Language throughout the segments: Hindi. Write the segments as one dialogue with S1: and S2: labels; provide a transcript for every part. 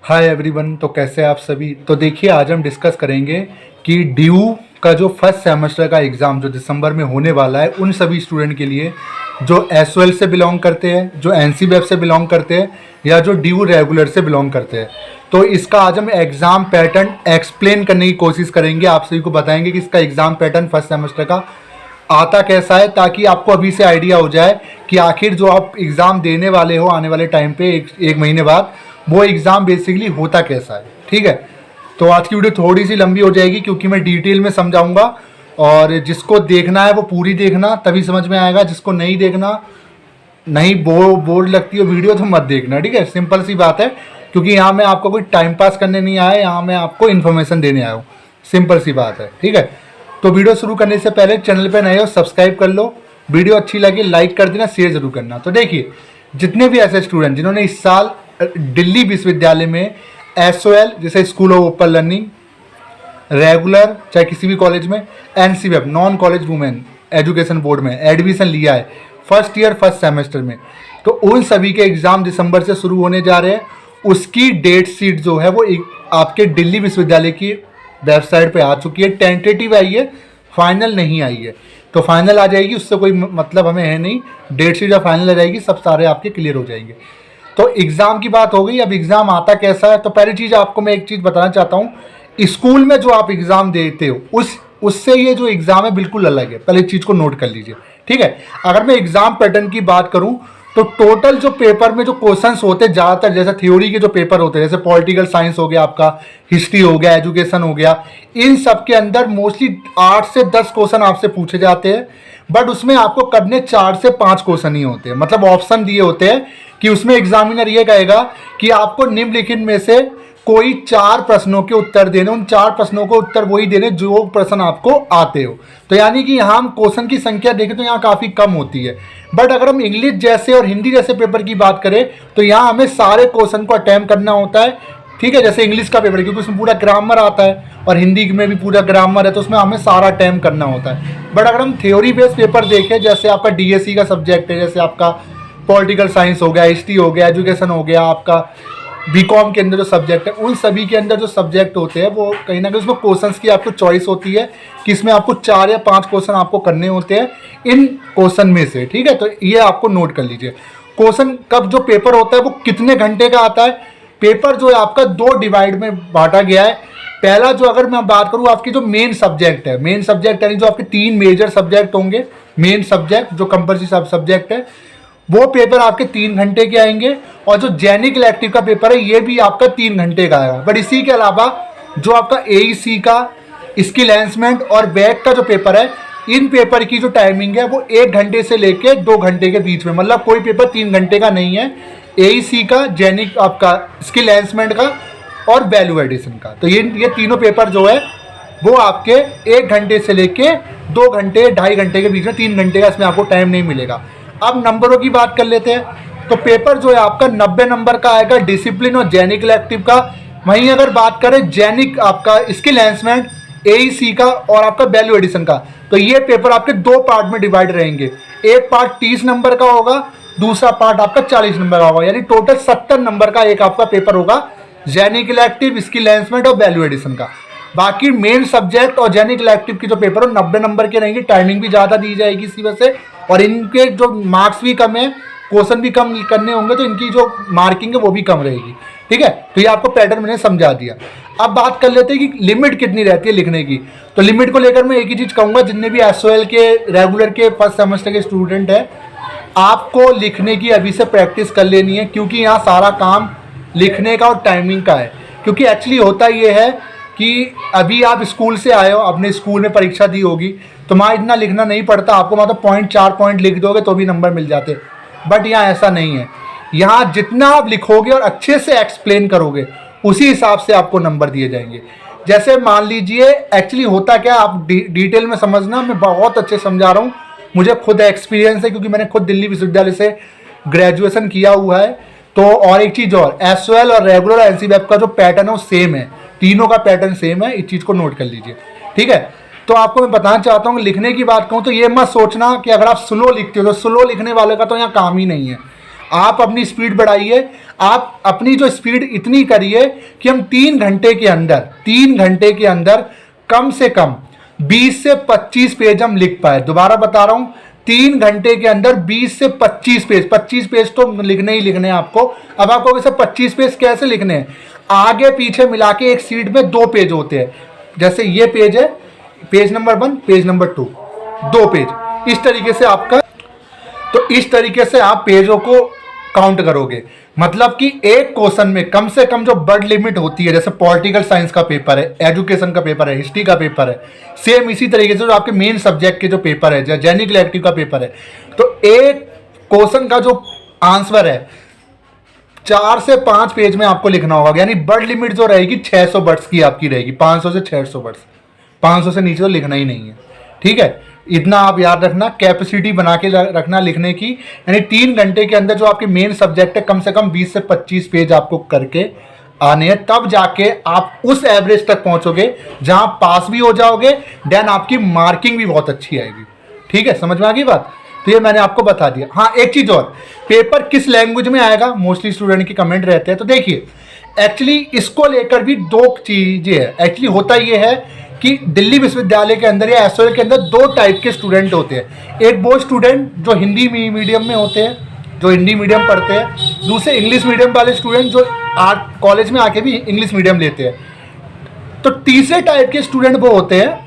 S1: Hi everyone. तो कैसे हैं आप सभी। तो देखिए आज हम डिस्कस करेंगे कि ड्यू का जो फर्स्ट सेमेस्टर का एग्ज़ाम जो दिसंबर में होने वाला है उन सभी स्टूडेंट के लिए जो एसओएल से बिलोंग करते हैं, जो एनसीबीएफ से बिलोंग करते हैं या जो ड्यू रेगुलर से बिलोंग करते हैं। तो इसका आज हम एग्ज़ाम पैटर्न एक्सप्लेन करने की कोशिश करेंगे, आप सभी को बताएंगे कि इसका एग्ज़ाम पैटर्न फर्स्ट सेमेस्टर का आता कैसा है, ताकि आपको अभी से आइडिया हो जाए कि आखिर जो आप एग्ज़ाम देने वाले हो आने वाले टाइम पे एक महीने बाद वो एग्ज़ाम बेसिकली होता कैसा है। ठीक है, तो आज की वीडियो थोड़ी सी लंबी हो जाएगी क्योंकि मैं डिटेल में समझाऊंगा और जिसको देखना है वो पूरी देखना, तभी समझ में आएगा। जिसको नहीं देखना, नहीं बोर लगती हो वीडियो तो मत देखना। ठीक है, सिंपल सी बात है, क्योंकि यहाँ मैं आपको कोई टाइम पास करने नहीं आया, यहाँ मैं आपको इन्फॉर्मेशन देने आया हूँ। सिंपल सी बात है। ठीक है, तो वीडियो शुरू करने से पहले चैनल पर नए हो सब्सक्राइब कर लो, वीडियो अच्छी लगी लाइक कर देना, शेयर जरूर करना। तो देखिए, जितने भी ऐसे स्टूडेंट जिन्होंने इस साल दिल्ली विश्वविद्यालय में एसओएल जैसे school of open learning, regular चाहे किसी भी कॉलेज में, NCBF non college women education board में एडमिशन लिया है फर्स्ट ईयर फर्स्ट सेमेस्टर में, तो उन सभी के एग्ज़ाम दिसंबर से शुरू होने जा रहे हैं। उसकी डेट शीट जो है वो आपके दिल्ली विश्वविद्यालय की वेबसाइट पे आ चुकी है। टेंटेटिव आई है, फाइनल नहीं आई है। तो फाइनल आ जाएगी, उससे कोई मतलब हमें है नहीं। डेट शीट जब फाइनल आ जाएगी सब सारे आपके क्लियर हो जाएंगे। तो एग्ज़ाम की बात हो गई, अब एग्ज़ाम आता कैसा है। तो पहली चीज़ आपको मैं एक चीज़ बताना चाहता हूँ, स्कूल में जो आप एग्ज़ाम देते हो उससे ये जो एग्ज़ाम है बिल्कुल अलग है। पहले चीज़ को नोट कर लीजिए। ठीक है, अगर मैं एग्ज़ाम पैटर्न की बात करूँ तो टोटल जो पेपर में जो क्वेश्चंस होते हैं ज़्यादातर, जैसे थ्योरी के जो पेपर होते हैं, जैसे पॉलिटिकल साइंस हो गया, आपका हिस्ट्री हो गया, एजुकेशन हो गया, इन सब के अंदर मोस्टली 8 से 10 क्वेश्चन आपसे पूछे जाते हैं। बट उसमें आपको करने 4 से 5 क्वेश्चन ही होते हैं। मतलब ऑप्शन दिए होते हैं कि उसमें एग्जामिनर ये कहेगा कि आपको निम्नलिखित में से कोई 4 प्रश्नों के उत्तर देने, उन 4 प्रश्नों को उत्तर वही देने जो प्रश्न आपको आते हो। तो यानी कि यहाँ हम क्वेश्चन की संख्या देखें तो यहाँ काफ़ी कम होती है। बट अगर हम इंग्लिश जैसे और हिंदी जैसे पेपर की बात करें तो यहाँ हमें सारे क्वेश्चन को अटेम्प्ट करना होता है। ठीक है, जैसे इंग्लिश का पेपर है क्योंकि उसमें पूरा ग्रामर आता है और हिंदी में भी पूरा ग्रामर है, तो उसमें हमें सारा अटेम्प्ट करना होता है। बट अगर हम थ्योरी बेस्ड पेपर देखें, जैसे आपका डीएससी का सब्जेक्ट है, जैसे आपका पॉलिटिकल साइंस हो गया, हिस्ट्री हो गया, एजुकेशन हो गया, आपका बीकॉम के अंदर जो सब्जेक्ट है, उन सभी के अंदर जो सब्जेक्ट होते हैं वो कहीं ना कहीं उसमें क्वेश्चंस की आपको चॉइस होती है कि इसमें आपको 4 या 5 क्वेश्चन आपको करने होते हैं इन क्वेश्चन में से। ठीक है, तो ये आपको नोट कर लीजिए। क्वेश्चन कब जो पेपर होता है वो कितने घंटे का आता है। पेपर जो है आपका 2 डिवाइड में बांटा गया है। पहला जो, अगर मैं बात करूँ आपकी जो मेन सब्जेक्ट है, मेन सब्जेक्ट यानी जो आपके 3 मेजर सब्जेक्ट होंगे, मेन सब्जेक्ट जो कंपल्सरी सब्जेक्ट है, वो पेपर आपके 3 घंटे के आएंगे। और जो जेनिक इलेक्टिव का पेपर है ये भी आपका 3 घंटे का आएगा। बट इसी के अलावा जो आपका एईसी का, स्किल एनहांसमेंट और बैक का जो पेपर है, इन पेपर की जो टाइमिंग है वो 1 घंटे से लेके 2 घंटे के बीच में, मतलब कोई पेपर 3 घंटे का नहीं है। एईसी का, जेनिक आपका, स्किल एनहांसमेंट का और वैल्यू एडिशन का, तो ये तीनों पेपर जो है वो आपके 1 घंटे से लेके 2 घंटे 2.5 घंटे के बीच में, 3 घंटे का इसमें आपको टाइम नहीं मिलेगा। अब नंबरों की बात कर लेते हैं। तो पेपर जो है आपका 90 नंबर का आएगा डिसिप्लिन और जेनिक इलेक्टिव का। वहीं अगर बात करें जेनिक, आपका स्किल एनहांसमेंट, एईसी का और आपका वैल्यू एडिशन का, तो ये पेपर आपके 2 पार्ट में डिवाइड रहेंगे। एक पार्ट 30 नंबर का होगा, दूसरा पार्ट आपका 40 नंबर का होगा, यानी टोटल 70 नंबर का एक आपका पेपर होगा जेनिक इलेक्टिव, स्किल एनहांसमेंट और वैल्यू एडिशन का। बाकी मेन सब्जेक्ट और जेनिक इलेक्टिव की जो पेपर हो 90 नंबर के रहेंगे। टाइमिंग भी ज़्यादा दी जाएगी इसी वजह से, और इनके जो मार्क्स भी कम है, क्वेश्चन भी कम करने होंगे, तो इनकी जो मार्किंग है वो भी कम रहेगी। ठीक है, तो ये आपको पैटर्न मैंने समझा दिया। अब बात कर लेते हैं कि लिमिट कितनी रहती है लिखने की। तो लिमिट को लेकर मैं एक ही चीज़ कहूँगा, जितने भी एसओएल के रेगुलर के फर्स्ट सेमेस्टर के स्टूडेंट हैं, आपको लिखने की अभी से प्रैक्टिस कर लेनी है, क्योंकि यहाँ सारा काम लिखने का और टाइमिंग का है। क्योंकि एक्चुअली होता ये है कि अभी आप स्कूल से आए हो, अपने स्कूल में परीक्षा दी होगी, तो वहाँ इतना लिखना नहीं पड़ता आपको, मतलब 4 पॉइंट लिख दोगे तो भी नंबर मिल जाते। बट यहाँ ऐसा नहीं है। यहाँ जितना आप लिखोगे और अच्छे से एक्सप्लेन करोगे उसी हिसाब से आपको नंबर दिए जाएंगे। जैसे मान लीजिए, एक्चुअली होता क्या, आप डिटेल में समझना, मैं बहुत अच्छे समझा रहा हूँ, मुझे खुद एक्सपीरियंस है क्योंकि मैंने खुद दिल्ली विश्वविद्यालय से ग्रेजुएशन किया हुआ है। तो और एक चीज़ और, एसओएल और रेगुलर एनसीबीएफ का जो पैटर्न है वो सेम है, तीनों का पैटर्न सेम है, इस चीज़ को नोट कर लीजिए। ठीक है, तो आपको मैं बताना चाहता हूँ, लिखने की बात कहूँ तो ये मत सोचना कि अगर आप स्लो लिखते हो तो स्लो लिखने वाले का तो यहाँ काम ही नहीं है। आप अपनी स्पीड बढ़ाइए, आप अपनी जो स्पीड इतनी करिए कि हम 3 घंटे के अंदर कम से कम 20 से 25 पेज हम लिख पाए। दोबारा बता रहा हूं, 3 घंटे के अंदर 20 से 25 पेज, 25 पेज तो लिखने ही लिखने हैं आपको। अब आपको वैसे 25 पेज कैसे लिखने हैं, आगे पीछे मिला के एक शीट में 2 पेज होते हैं, जैसे ये पेज है, page number 1, page number 2, 2 page, इस तरीके से आपका, तो इस तरीके से आप पेजों को काउंट करोगे। मतलब कि एक क्वेश्चन में कम से कम जो वर्ड लिमिट होती है, जैसे पॉलिटिकल साइंस का पेपर है, एजुकेशन का पेपर है, हिस्ट्री का पेपर है, सेम इसी तरीके से जो आपके मेन सब्जेक्ट के जो पेपर है, जो जेनिक इलेक्टिव का पेपर है, तो एक क्वेश्चन का जो आंसर है 4 से 5 पेज में आपको लिखना होगा। यानी वर्ड लिमिट जो रहेगी 600 वर्ड्स की आपकी रहेगी, 500 से 600 वर्ड्स, 500 से नीचे तो लिखना ही नहीं है। ठीक है, इतना आप याद रखना, कैपेसिटी बना के रखना लिखने की। यानी 3 घंटे के अंदर जो आपके मेन सब्जेक्ट है कम से कम 20 से 25 पेज आपको करके आने हैं, तब जाके आप उस एवरेज तक पहुंचोगे जहां पास भी हो जाओगे, देन आपकी मार्किंग भी बहुत अच्छी आएगी। ठीक है, समझ में आ गई बात? तो ये मैंने आपको बता दिया। हाँ, एक चीज और, पेपर किस लैंग्वेज में आएगा, मोस्टली स्टूडेंट के कमेंट रहते हैं। तो देखिए, एक्चुअली इसको लेकर भी 2 चीजें है। एक्चुअली होता ये है कि दिल्ली विश्वविद्यालय के अंदर या एसओएल के अंदर 2 टाइप के स्टूडेंट होते हैं। एक वो स्टूडेंट जो हिंदी मीडियम में होते हैं, जो हिंदी मीडियम पढ़ते हैं, दूसरे इंग्लिश मीडियम वाले स्टूडेंट जो कॉलेज में आके भी इंग्लिश मीडियम लेते हैं। तो तीसरे टाइप के स्टूडेंट वो होते हैं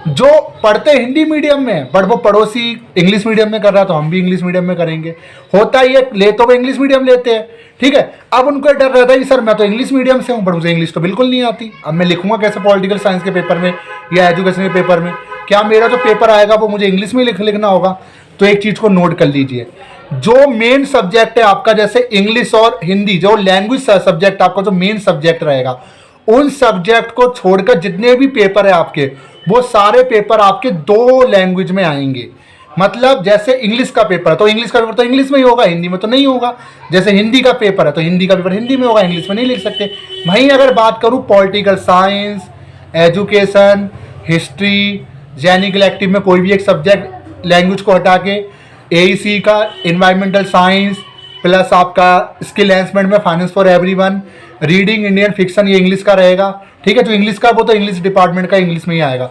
S1: जो पढ़ते हिंदी मीडियम में, बट वो पड़ोसी इंग्लिश मीडियम में कर रहा, तो हम भी इंग्लिश मीडियम में करेंगे। होता ही है, ले तो वो इंग्लिश मीडियम लेते हैं। ठीक है, अब उनको डर रहता है कि सर मैं तो इंग्लिश मीडियम से हूँ, बट मुझे इंग्लिश तो बिल्कुल नहीं आती, अब मैं लिखूंगा कैसे पॉलिटिकल साइंस के पेपर में या एजुकेशन के पेपर में, क्या मेरा जो पेपर आएगा वो मुझे इंग्लिश में लिखना होगा। तो एक चीज़ को नोट कर लीजिए, जो मेन सब्जेक्ट है आपका, जैसे इंग्लिश और हिंदी, जो लैंग्वेज सब्जेक्ट आपका जो मेन सब्जेक्ट रहेगा, उन सब्जेक्ट को छोड़कर जितने भी पेपर है आपके, वो सारे पेपर आपके 2 लैंग्वेज में आएंगे। मतलब जैसे इंग्लिश का पेपर है तो इंग्लिश का पेपर तो इंग्लिश में ही होगा, हिंदी में तो नहीं होगा। जैसे हिंदी का पेपर है तो हिंदी का पेपर हिंदी में होगा, इंग्लिश में नहीं लिख सकते। वहीं अगर बात करूं political science, education, history, generic elective में कोई भी एक सब्जेक्ट लैंग्वेज को हटा के, एईसी का एनवायरमेंटल साइंस प्लस आपका स्किल एनहांसमेंट में finance for everyone, reading Indian fiction, ये इंग्लिश का रहेगा। ठीक है, जो इंग्लिश का वो तो इंग्लिश डिपार्टमेंट का इंग्लिश में ही आएगा।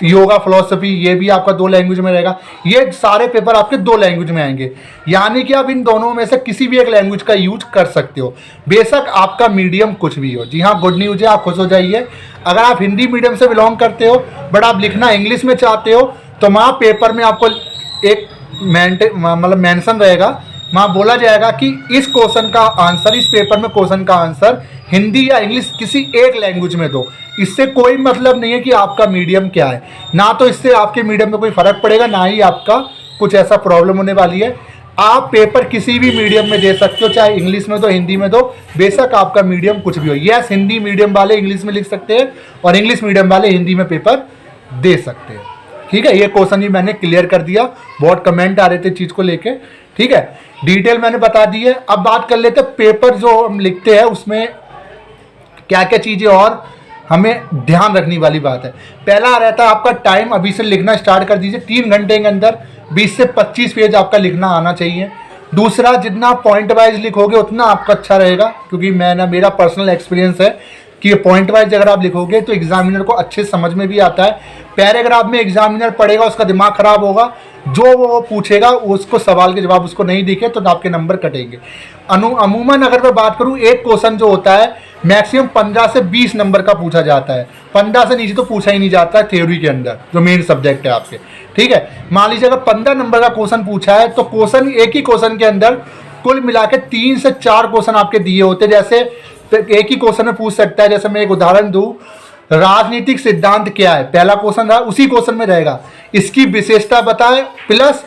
S1: योगा, फिलोसफी, ये भी आपका 2 लैंग्वेज में रहेगा। ये सारे पेपर आपके 2 लैंग्वेज में आएंगे। यानी कि आप इन दोनों में से किसी भी एक लैंग्वेज का यूज कर सकते हो, बेशक आपका मीडियम कुछ भी हो। जी हाँ, गुड न्यूज है, आप खुश हो जाइए। अगर आप हिंदी मीडियम से बिलोंग करते हो बट आप लिखना इंग्लिश में चाहते हो, तो वहाँ पेपर में आपको एक मतलब मेंशन रहेगा, वहाँ बोला जाएगा कि इस क्वेश्चन का आंसर, इस पेपर में क्वेश्चन का आंसर हिंदी या इंग्लिश किसी एक लैंग्वेज में दो। इससे कोई मतलब नहीं है कि आपका मीडियम क्या है, ना तो इससे आपके मीडियम में कोई फर्क पड़ेगा, ना ही आपका कुछ ऐसा प्रॉब्लम होने वाली है। आप पेपर किसी भी मीडियम में दे सकते हो, चाहे इंग्लिश में दो, हिंदी में दो, बेशक आपका मीडियम कुछ भी हो। यस, हिंदी मीडियम वाले इंग्लिश में लिख सकते हैं और इंग्लिश मीडियम वाले हिंदी में पेपर दे सकते हैं। ठीक है, ये क्वेश्चन भी मैंने क्लियर कर दिया, बहुत कमेंट आ रहे थे चीज़ को लेके। ठीक है, डिटेल मैंने बता दी है। अब बात कर लेते हैं पेपर जो हम लिखते हैं उसमें क्या क्या चीज़ें और हमें ध्यान रखने वाली बात है। पहला रहता है आपका टाइम, अभी से लिखना स्टार्ट कर दीजिए। 3 घंटे के अंदर 20 से 25 पेज आपका लिखना आना चाहिए। दूसरा, जितना पॉइंट वाइज लिखोगे उतना आपका अच्छा रहेगा, क्योंकि मेरा पर्सनल एक्सपीरियंस है कि पॉइंट वाइज अगर आप लिखोगे तो एग्जामिनर को अच्छे समझ में भी आता है। पैराग्राफ में एग्जामिनर पढ़ेगा, उसका दिमाग खराब होगा, जो वो पूछेगा उसको सवाल के जवाब उसको नहीं दिखे तो आपके नंबर कटेंगे। अमूमन अगर मैं बात करूं, एक क्वेश्चन जो होता है मैक्सिमम 15 से 20 नंबर का पूछा जाता है। 15 से नीचे तो पूछा ही नहीं जाता है थ्योरी के अंदर, जो मेन सब्जेक्ट है आपके। ठीक है, मान लीजिए अगर 15 नंबर का क्वेश्चन पूछा है तो क्वेश्चन, एक ही क्वेश्चन के अंदर कुल मिला के 3 से 4 क्वेश्चन आपके दिए होते हैं। जैसे एक ही क्वेश्चन में पूछ सकता है, जैसे मैं एक उदाहरण दूं, राजनीतिक सिद्धांत क्या है, पहला क्वेश्चन रहा, उसी क्वेश्चन में रहेगा इसकी विशेषता बताएं प्लस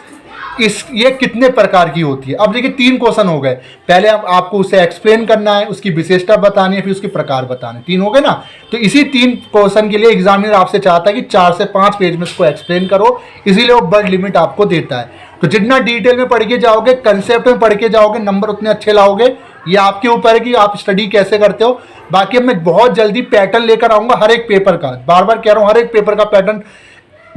S1: ये कितने प्रकार की होती है। अब देखिए 3 क्वेश्चन हो गए, पहले आपको उसे एक्सप्लेन करना है, उसकी विशेषता बतानी है, फिर उसके प्रकार बताने, 3 हो गए ना। तो इसी 3 क्वेश्चन के लिए एग्जामिनर आपसे चाहता है कि 4 से 5 पेज में इसको एक्सप्लेन करो, इसीलिए वो वर्ड लिमिट आपको देता है। तो जितना डिटेल में पढ़ के जाओगे, कंसेप्ट में पढ़ के जाओगे, नंबर उतने अच्छे लाओगे। ये आपके ऊपर है कि आप स्टडी कैसे करते हो। बाकी अब मैं बहुत जल्दी पैटर्न लेकर आऊंगा हर एक पेपर का, बार बार कह रहा हूँ, हर एक पेपर का पैटर्न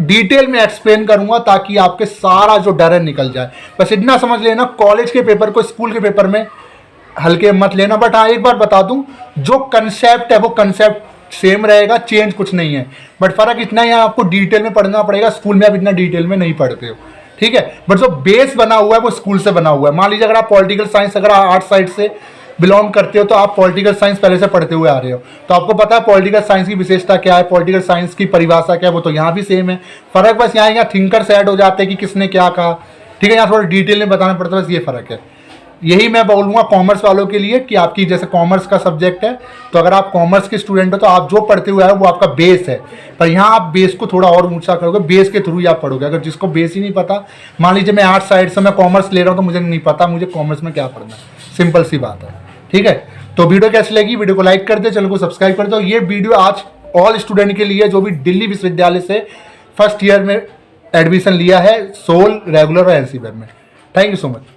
S1: डिटेल में एक्सप्लेन करूंगा ताकि आपके सारा जो डर है निकल जाए। बस इतना समझ लेना, कॉलेज के पेपर को स्कूल के पेपर में हल्के मत लेना। बट हाँ एक बार बता दूं, जो कंसेप्ट है वो कंसेप्ट सेम रहेगा, चेंज कुछ नहीं है। बट फर्क इतना ही है, आपको डिटेल में पढ़ना पड़ेगा, स्कूल में आप इतना डिटेल में नहीं पढ़ते हो, ठीक है। बट जो बेस बना हुआ है वो स्कूल से बना हुआ है। मान लीजिए अगर आप पॉलिटिकल साइंस, अगर आप आर्ट साइड से बिलोंग करते हो तो आप पॉलिटिकल साइंस पहले से पढ़ते हुए आ रहे हो, तो आपको पता है पॉलिटिकल साइंस की विशेषता क्या है, पॉलिटिकल साइंस की परिभाषा क्या है। वो तो यहाँ भी सेम है, फर्क बस यहाँ थिंकर्स ऐड हो जाते हैं कि किसने क्या कहा, ठीक है। यहाँ थोड़ा डिटेल में बताना पड़ता है, बस ये फर्क है। यही मैं बोलूँगा कॉमर्स वालों के लिए कि आपकी जैसे कॉमर्स का सब्जेक्ट है, तो अगर आप कॉमर्स के स्टूडेंट हो तो आप जो पढ़ते हुए आए वो आपका बेस है। पर यहाँ आप बेस को थोड़ा और ऊंचा करोगे, बेस के थ्रू ही आप पढ़ोगे। अगर जिसको बेस ही नहीं पता, मान लीजिए मैं आर्ट साइड से मैं कॉमर्स ले रहा हूँ तो मुझे नहीं पता मुझे कॉमर्स में क्या पढ़ना है, सिंपल सी बात है, ठीक है। तो वीडियो कैसी लगी, वीडियो को लाइक कर दे, चैनल को सब्सक्राइब कर दो। ये वीडियो आज ऑल स्टूडेंट के लिए जो भी दिल्ली विश्वविद्यालय से फर्स्ट ईयर में एडमिशन लिया है, सोल, रेगुलर और एनसीबर में। Thank you so much.